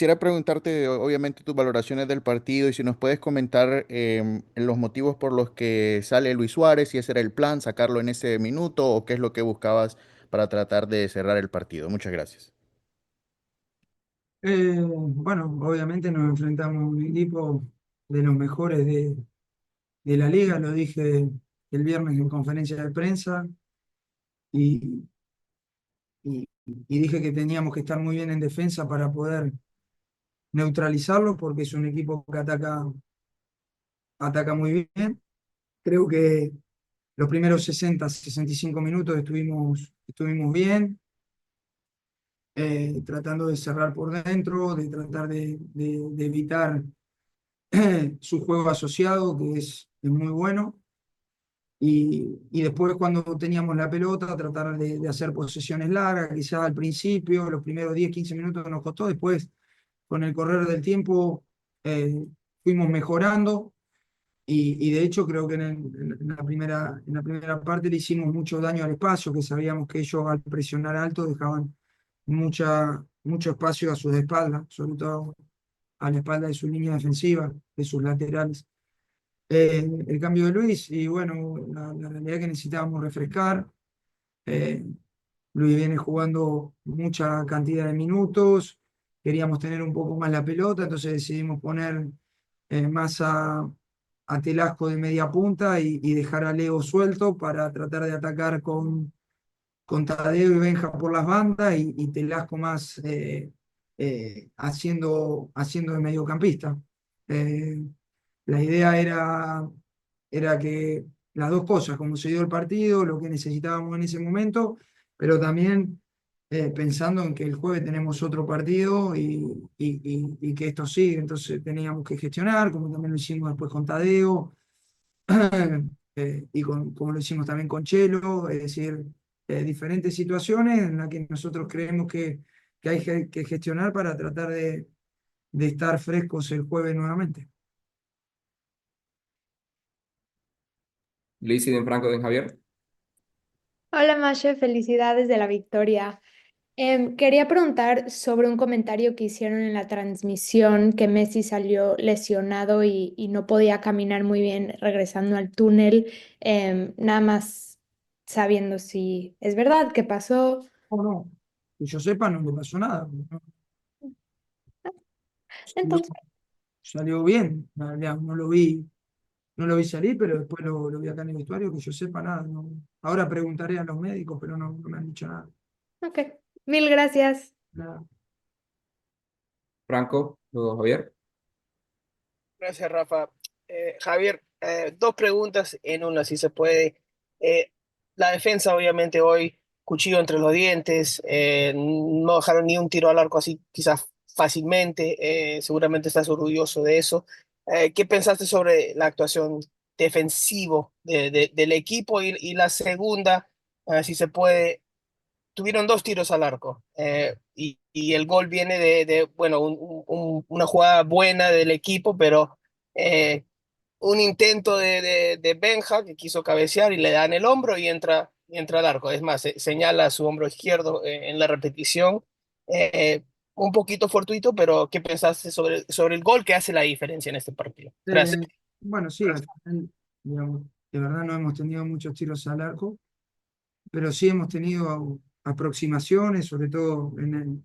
Quisiera preguntarte, obviamente, tus valoraciones del partido y si nos puedes comentar los motivos por los que sale Luis Suárez, si ese era el plan, sacarlo en ese minuto o qué es lo que buscabas para tratar de cerrar el partido. Muchas gracias. Bueno, obviamente nos enfrentamos a un equipo de los mejores de la liga, lo dije el viernes en conferencia de prensa y, y dije que teníamos que estar muy bien en defensa para poder neutralizarlo porque es un equipo que ataca muy bien. Creo que los primeros 65 minutos estuvimos bien, tratando de cerrar por dentro, de tratar de evitar su juego asociado, que es muy bueno. Y después cuando teníamos la pelota, tratar de hacer posesiones largas, quizás al principio, los primeros 10 15 minutos nos costó, después con el correr del tiempo eh, fuimos mejorando y de hecho creo que en la primera parte le hicimos mucho daño al espacio, que sabíamos que ellos al presionar alto dejaban mucho espacio a sus espaldas, sobre todo a la espalda de su línea defensiva, de sus laterales. El cambio de Luis y bueno, la realidad es que necesitábamos refrescar. eh, Luis viene jugando mucha cantidad de minutos, queríamos tener un poco más la pelota, entonces decidimos poner más a Telasco de media punta y dejar a Leo suelto para tratar de atacar con Tadeo y Benja por las bandas y Telasco más haciendo de mediocampista. Eh, la idea era que las dos cosas, como se dio el partido, lo que necesitábamos en ese momento, pero también pensando en que el jueves tenemos otro partido y que esto sigue, entonces teníamos que gestionar, como también lo hicimos después con Tadeo, como lo hicimos también con Chelo, es decir, diferentes situaciones en las que nosotros creemos que hay que gestionar para tratar de estar frescos el jueves nuevamente. Luis y Franco de Javier. Hola Mashe, felicidades de la victoria. Quería preguntar sobre un comentario que hicieron en la transmisión que Messi salió lesionado y no podía caminar muy bien regresando al túnel. Nada más sabiendo si es verdad qué pasó. No, no, que yo sepa, no le pasó nada. No, salió, Entonces, salió bien, la verdad, no lo vi salir, pero después lo vi acá en el vestuario, que yo sepa nada. Ahora preguntaré a los médicos, pero no me han dicho nada. ok, mil gracias. Nada. Franco, luego Javier. Gracias, Rafa. Javier, dos preguntas en una, si se puede. Eh, la defensa, obviamente, hoy, cuchillo entre los dientes, no dejaron ni un tiro al arco así, quizás fácilmente. Seguramente estás orgulloso de eso. ¿Qué pensaste sobre la actuación defensivo del equipo? Y la segunda, si se puede, tuvieron dos tiros al arco y el gol viene bueno, una jugada buena del equipo, pero eh, un intento de Benja que quiso cabecear y le dan el hombro y entra al arco. Es más, señala su hombro izquierdo en la repetición. Un poquito fortuito, pero ¿qué pensaste sobre el gol que hace la diferencia en este partido? Gracias. Eh, bueno, sí, al final, digamos, de verdad no hemos tenido muchos tiros al arco, pero sí hemos tenido aproximaciones, sobre todo en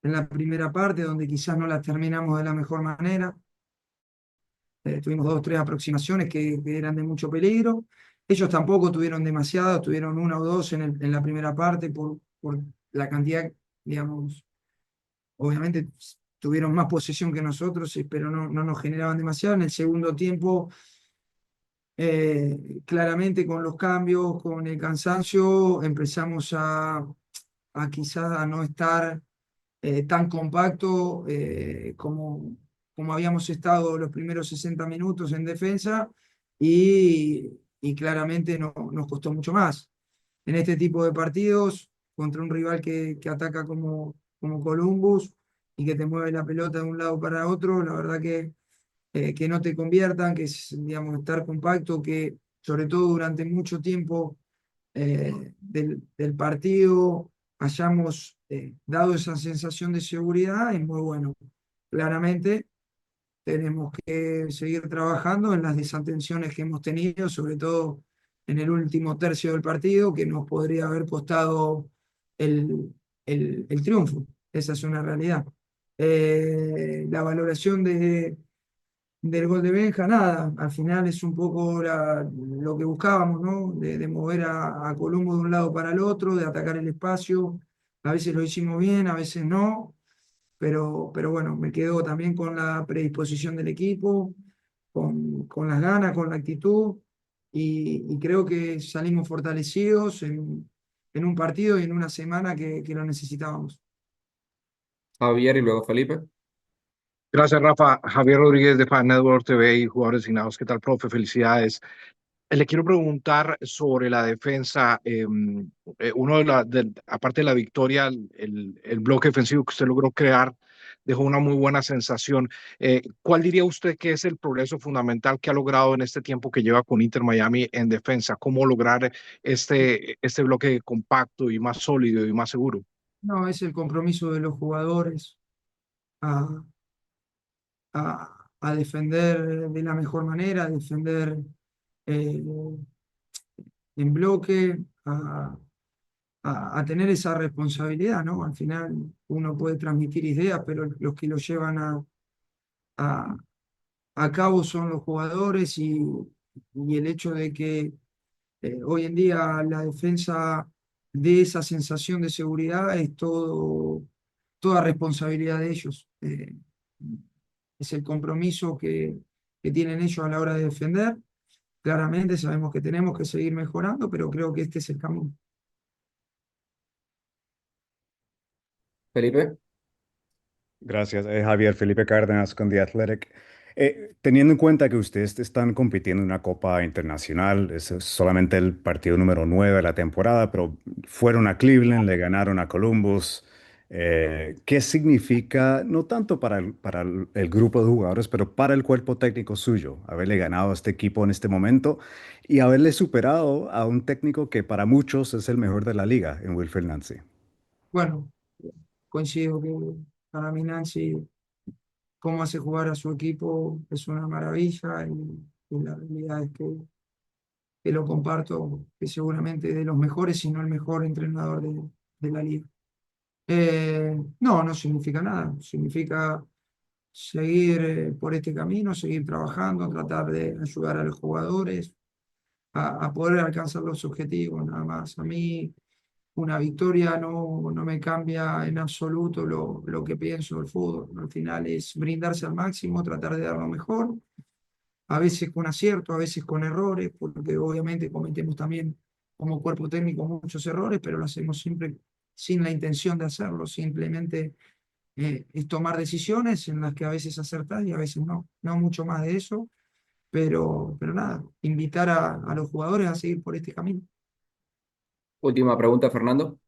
la primera parte, donde quizás no las terminamos de la mejor manera. Tuvimos dos o tres aproximaciones que eran de mucho peligro. Ellos tampoco tuvieron demasiadas, tuvieron una o dos en la primera parte por la cantidad, digamos, obviamente tuvieron más posesión que nosotros, pero no nos generaban demasiado. En el segundo tiempo, claramente con los cambios, con el cansancio, empezamos a quizás a no estar tan compacto como habíamos estado los primeros 60 minutos en defensa y claramente nos costó mucho más. En este tipo de partidos, contra un rival que ataca como Columbus y que te mueve la pelota de un lado para otro, la verdad que no te conviertan, que es, digamos, estar compacto, que sobre todo durante mucho tiempo del partido hayamos dado esa sensación de seguridad es muy bueno. Claramente tenemos que seguir trabajando en las desatenciones que hemos tenido, sobre todo en el último tercio del partido, que nos podría haber costado el, el triunfo. Esa es una realidad. La valoración del gol de Benja, nada, al final es un poco lo que buscábamos, ¿no? De mover a Colombo de un lado para el otro, de atacar el espacio. A veces lo hicimos bien, a veces no, pero bueno, me quedo también con la predisposición del equipo, con las ganas, con la actitud, y creo que salimos fortalecidos en un partido y en una semana que lo necesitábamos. Javier y luego Felipe. Gracias, Rafa. Javier Rodríguez de Fan Network TV y jugadores designados. ¿Qué tal, profe? Felicidades. Le quiero preguntar sobre la defensa. Uno aparte de la victoria, el bloque defensivo que usted logró crear dejó una muy buena sensación. ¿Cuál diría usted que es el progreso fundamental que ha logrado en este tiempo que lleva con Inter Miami en defensa? ¿Cómo lograr este bloque compacto y más sólido y más seguro? No, es el compromiso de los jugadores a, a defender de la mejor manera, a defender eh, en bloque, a tener esa responsabilidad, ¿no? Al final uno puede transmitir ideas, pero los que lo llevan a, a cabo son los jugadores y el hecho de que hoy en día la defensa de esa sensación de seguridad es toda responsabilidad de ellos. Es el compromiso que tienen ellos a la hora de defender. Claramente sabemos que tenemos que seguir mejorando, pero creo que este es el camino. Felipe. Gracias, Javier Felipe Cárdenas con The Athletic. Teniendo en cuenta que ustedes están compitiendo en una Copa Internacional, es solamente el partido número 9 de la temporada, pero fueron a Cleveland, le ganaron a Columbus. ¿Qué significa, no tanto para el grupo de jugadores, pero para el cuerpo técnico suyo, haberle ganado a este equipo en este momento y haberle superado a un técnico que para muchos es el mejor de la liga, en Wilfried Nancy? Bueno, coincido que para mí Nancy, cómo hace jugar a su equipo es una maravilla y la realidad es que lo comparto, que seguramente de los mejores, si no el mejor entrenador de la liga. No, no significa nada, significa seguir por este camino, seguir trabajando, tratar de ayudar a los jugadores a poder alcanzar los objetivos, nada más. A mí una victoria no me cambia en absoluto lo que pienso del fútbol. Al final es brindarse al máximo, tratar de dar lo mejor, a veces con acierto, a veces con errores, porque obviamente cometemos también como cuerpo técnico muchos errores, pero lo hacemos siempre sin la intención de hacerlo, simplemente es tomar decisiones en las que a veces acertás y a veces no, no mucho más de eso, pero nada, invitar a los jugadores a seguir por este camino. Última pregunta, Fernando.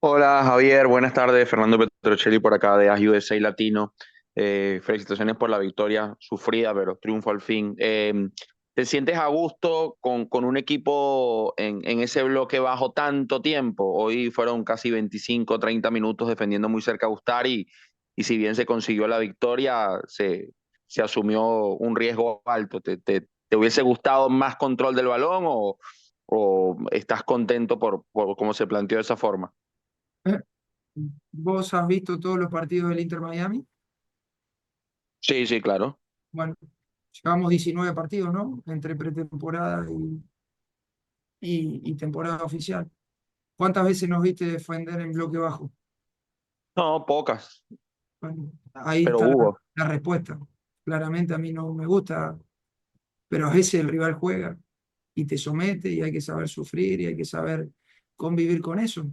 Hola Javier, buenas tardes. Fernando Petrocelli por acá de USA Latino. Felicitaciones por la victoria sufrida, pero triunfo al fin. ¿Te sientes a gusto con un equipo en ese bloque bajo tanto tiempo? Hoy fueron casi 25, 30 minutos defendiendo muy cerca a Ustari y si bien se consiguió la victoria, se asumió un riesgo alto. ¿Te hubiese gustado más control del balón o estás contento por cómo se planteó de esa forma? Eh, ¿Vos has visto todos los partidos del Inter Miami? Sí, sí, claro. Bueno, llevamos 19 partidos, ¿no? Entre pretemporada y temporada oficial. ¿Cuántas veces nos viste defender en bloque bajo? No, pocas, Bueno, ahí pero está hubo. la respuesta. Claramente a mí no me gusta, pero a veces el rival juega y te somete y hay que saber sufrir y hay que saber convivir con eso.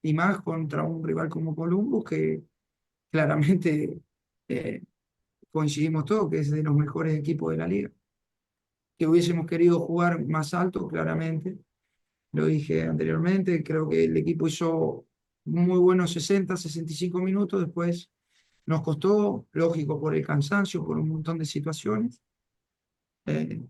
Y más contra un rival como Columbus que claramente eh, coincidimos todos que es de los mejores equipos de la liga. Que hubiésemos querido jugar más alto, claramente. Lo dije anteriormente, creo que el equipo hizo muy buenos 60, 65 minutos, después nos costó, lógico, por el cansancio, por un montón de situaciones, eh,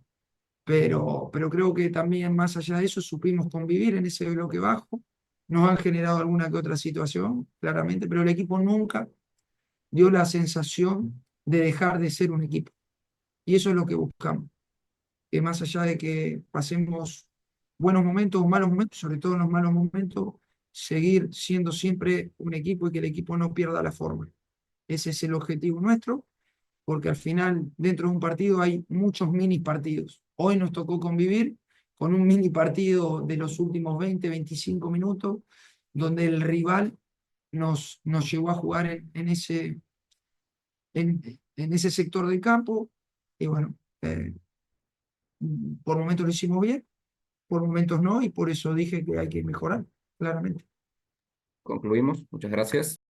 pero creo que también más allá de eso supimos convivir en ese bloque bajo nos han generado alguna que otra situación, claramente, pero el equipo nunca dio la sensación de dejar de ser un equipo. Y eso es lo que buscamos. Que más allá de que pasemos buenos momentos o malos momentos, sobre todo en los malos momentos, seguir siendo siempre un equipo y que el equipo no pierda la forma. Ese es el objetivo nuestro, porque al final dentro de un partido hay muchos mini partidos. Hoy nos tocó convivir con un mini partido de los últimos 20, 25 minutos, donde el rival nos llevó a jugar en ese sector del campo, y bueno, por momentos lo hicimos bien, por momentos no, y por eso dije que hay que mejorar, claramente. Concluimos. Muchas gracias.